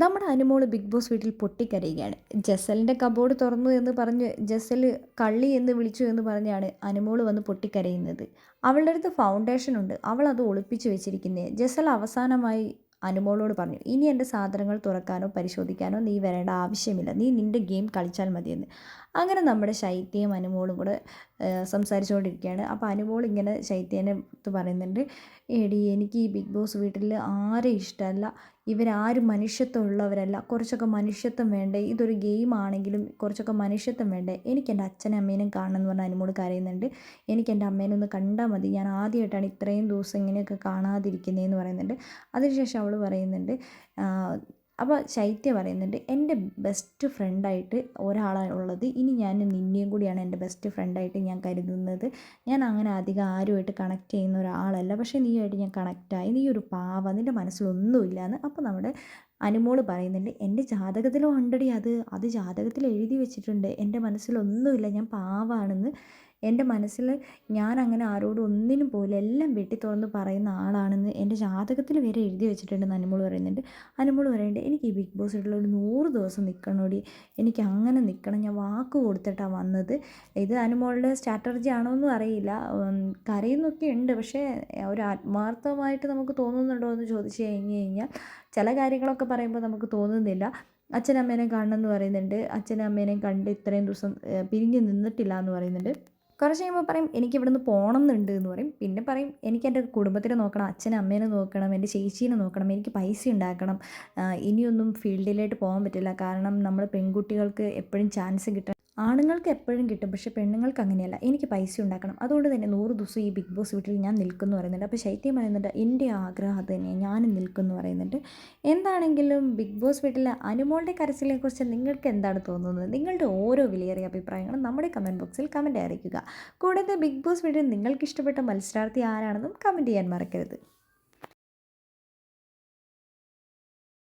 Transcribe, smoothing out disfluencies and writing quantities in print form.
നമ്മുടെ Anumol big boss വീട്ടിൽ പൊട്ടിക്കരയുകയാണ്. ജസലിൻ്റെ cupboard തുറന്നു എന്ന് പറഞ്ഞ് ജസൽ കള്ളി എന്ന് വിളിച്ചു എന്ന് പറഞ്ഞാണ് അനുമോള് വന്ന് പൊട്ടിക്കരയുന്നത്. അവളുടെ അടുത്ത് ഫൗണ്ടേഷൻ ഉണ്ട്, അവൾ അത് ഒളിപ്പിച്ച് വെച്ചിരിക്കുന്നത്. ജസൽ അവസാനമായി അനുമോളോട് പറഞ്ഞു, ഇനി എൻ്റെ സാധനങ്ങൾ തുറക്കാനോ പരിശോധിക്കാനോ നീ വരേണ്ട ആവശ്യമില്ല, നീ നിൻ്റെ ഗെയിം കളിച്ചാൽ മതിയെന്ന്. അങ്ങനെ നമ്മുടെ ശൈത്യയും അനുമോളും കൂടെ സംസാരിച്ചുകൊണ്ടിരിക്കുകയാണ്. അപ്പോൾ അനുമോൾ ഇങ്ങനെ ശൈത്യനെ പറയുന്നുണ്ട്, എടി എനിക്ക് ഈ ബിഗ് ബോസ് വീട്ടിൽ ആരെയും ഇഷ്ടമല്ല, ഇവരാരും മനുഷ്യത്വമുള്ളവരല്ല, കുറച്ചൊക്കെ മനുഷ്യത്വം വേണ്ടേ, ഇതൊരു ഗെയിം ആണെങ്കിലും കുറച്ചൊക്കെ മനുഷ്യത്വം വേണ്ടേ, എനിക്ക് എൻ്റെ അച്ഛനും അമ്മേനും കാണണം എന്ന് പറഞ്ഞാൽ അനുമോൾ കരയുന്നുണ്ട്. എനിക്ക് എൻ്റെ അമ്മേനെ ഒന്ന് കണ്ടാൽ മതി, ഞാൻ ആദ്യമായിട്ടാണ് ഇത്രയും ദിവസം ഇങ്ങനെയൊക്കെ കാണാതിരിക്കുന്നതെന്ന് പറയുന്നുണ്ട്. അതിനുശേഷം അവൾ പറയുന്നുണ്ട്, അപ്പോൾ ശൈത്യ പറയുന്നുണ്ട്, എൻ്റെ ബെസ്റ്റ് ഫ്രണ്ടായിട്ട് ഒരാളാണ് ഉള്ളത്, ഇനി ഞാൻ നിന്നെയും കൂടിയാണ് എൻ്റെ ബെസ്റ്റ് ഫ്രണ്ടായിട്ട് ഞാൻ കരുതുന്നത്. ഞാൻ അങ്ങനെ അധികം ആരുമായിട്ട് കണക്ട് ചെയ്യുന്ന ഒരാളല്ല, പക്ഷേ നീയുമായിട്ട് ഞാൻ കണക്റ്റായി, നീ ഒരു പാവ, നിൻ്റെ മനസ്സിലൊന്നുമില്ല എന്ന്. അപ്പോൾ നമ്മുടെ അനുമോള് പറയുന്നുണ്ട്, എൻ്റെ ജാതകത്തിലും ഉണ്ടടി അത് ജാതകത്തിൽ എഴുതി വെച്ചിട്ടുണ്ട്, എൻ്റെ മനസ്സിലൊന്നുമില്ല, ഞാൻ പാവാണെന്ന്. എൻ്റെ മനസ്സിൽ ഞാൻ അങ്ങനെ ആരോടും ഒന്നിനും പോലും എല്ലാം വെട്ടി തുറന്ന് പറയുന്ന ആളാണെന്ന് എൻ്റെ ജാതകത്തിൽ വരെ എഴുതി വെച്ചിട്ടുണ്ടെന്ന് അനുമോൾ പറയുന്നുണ്ട്. അനുമോൾ പറയുന്നുണ്ട്, എനിക്ക് ഈ ബിഗ് ബോസ് വീട്ടിൽ ഒരു 100 ദിവസം നിൽക്കണോടി, എനിക്ക് അങ്ങനെ നിൽക്കണം, ഞാൻ വാക്ക് കൊടുത്തിട്ടാണ് വന്നത്. ഇത് അനുമോളുടെ സ്ട്രാറ്റജി ആണോ എന്നും അറിയില്ല. കരയുന്നൊക്കെ ഉണ്ട്, പക്ഷേ ഒരു ആത്മാർത്ഥമായിട്ട് നമുക്ക് തോന്നുന്നുണ്ടോ എന്ന് ചോദിച്ചു കഴിഞ്ഞാൽ ചില കാര്യങ്ങളൊക്കെ പറയുമ്പോൾ നമുക്ക് തോന്നുന്നില്ല. അച്ഛനമ്മേനെയും കാണണമെന്ന് പറയുന്നുണ്ട്, അച്ഛനും അമ്മേനെയും കണ്ട് ഇത്രയും ദിവസം പിരിഞ്ഞ് നിന്നിട്ടില്ല എന്ന് പറയുന്നുണ്ട്. കുറച്ച് കഴിയുമ്പോൾ പറയും എനിക്ക് ഇവിടുന്ന് പോകണം എന്നുണ്ട് എന്ന് പറയും. പിന്നെ പറയും എനിക്ക് എൻ്റെ കുടുംബത്തിനെ നോക്കണം, അച്ഛനെ അമ്മേനെ നോക്കണം, എൻ്റെ ചേച്ചീനെ നോക്കണം, എനിക്ക് പൈസ ഉണ്ടാക്കണം, ഇനിയൊന്നും ഫീൽഡിലായിട്ട് പോകാൻ പറ്റില്ല, കാരണം നമ്മൾ പെൺകുട്ടികൾക്ക് എപ്പോഴും ചാൻസ് കിട്ടണം, ആണുങ്ങൾക്ക് എപ്പോഴും കിട്ടും, പക്ഷേ പെണ്ണുങ്ങൾക്ക് അങ്ങനെയല്ല, എനിക്ക് പൈസ ഉണ്ടാക്കണം, അതുകൊണ്ട് തന്നെ 100 ദിവസം ഈ ബിഗ് ബോസ് വീട്ടിൽ ഞാൻ നിൽക്കുമെന്ന് പറയുന്നുണ്ട്. അപ്പോൾ ശൈത്യം പറയുന്നുണ്ട്, എൻ്റെ ആഗ്രഹം അത് തന്നെയാണ്, ഞാനും നിൽക്കുമെന്ന് പറയുന്നുണ്ട്. എന്താണെങ്കിലും ബിഗ് ബോസ് വീട്ടിലെ അനുമോളുടെ കരച്ചിലിനെ കുറിച്ച് നിങ്ങൾക്ക് എന്താണ് തോന്നുന്നത്? നിങ്ങളുടെ ഓരോ വിലയേറിയ അഭിപ്രായങ്ങളും നമ്മുടെ കമൻറ്റ് ബോക്സിൽ കമൻറ്റ് അറിയിക്കുക. കൂടാതെ ബിഗ് ബോസ് വീട്ടിൽ നിങ്ങൾക്ക് ഇഷ്ടപ്പെട്ട മത്സരാർത്ഥി ആരാണെന്നും കമൻറ്റ് ചെയ്യാൻ മറക്കരുത്.